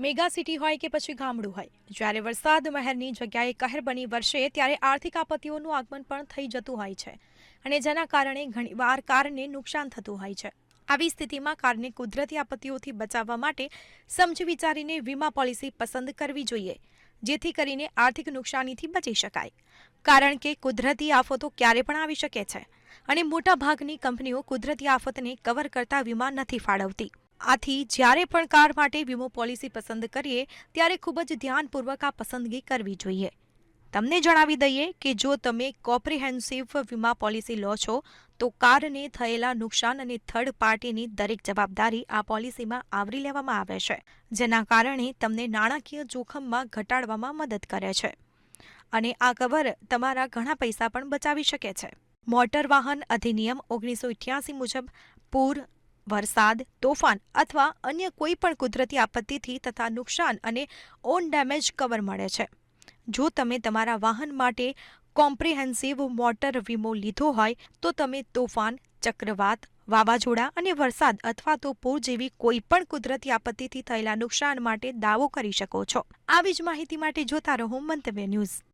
Mega city હોય કે પછી ગામડું હોય, જ્યારે વરસાદ મહેરની જગ્યાએ કહેર બની વરસે ત્યારે આર્થિક આપત્તિઓનું આગમન પણ થઈ જતું હોય છે અને જેના કારણે ઘણીવાર કારને નુકસાન થતું હોય છે. આવી સ્થિતિમાં કારને કુદરતી આપત્તિઓથી બચાવવા માટે સમજી વિચારીને વીમા પોલિસી પસંદ કરવી જોઈએ, જેથી કરીને આર્થિક નુકસાનીથી બચી શકાય. કારણ કે કુદરતી આફતો ક્યારે પણ આવી શકે છે અને મોટાભાગની કંપનીઓ કુદરતી આફતને કવર કરતા વીમા નથી ફાળવતી. આથી જ્યારે પણ કાર માટે વીમો પોલિસી પસંદ કરીએ ત્યારે ખૂબ જ ધ્યાનપૂર્વક આ પસંદગી કરવી જોઈએ. તમને જણાવી દઈએ કે જો તમે કોમ્પ્રિહેન્સિવ વીમા પોલિસી લો છો તો કારને થયેલા નુકસાન અને થર્ડ પાર્ટીની દરેક જવાબદારી આ પોલિસીમાં આવરી લેવામાં આવે છે, જેના કારણે તમને નાણાકીય જોખમમાં ઘટાડવામાં મદદ કરે છે અને આ કવર તમારા ઘણા પૈસા પણ બચાવી શકે છે. મોટર વાહન અધિનિયમ 1988 મુજબ પૂર, વરસાદ, તોફાન અથવા અન્ય કોઈ પણ કુદરતી આપત્તિથી તથા નુકસાન અને ઓન ડેમેજ કવર મળે છે. જો તમે તમારા વાહન માટે કોમ્પ્રિહેન્સિવ મોટર વીમો લીધો હોય તો તમે તોફાન, ચક્રવાત, વાવાઝોડા અને વરસાદ અથવા તો પૂર જેવી કોઈ પણ કુદરતી આપત્તિથી થયેલા નુકસાન માટે દાવો કરી શકો છો. આવી જ માહિતી માટે જોતા રહો મંતવ્ય ન્યૂઝ.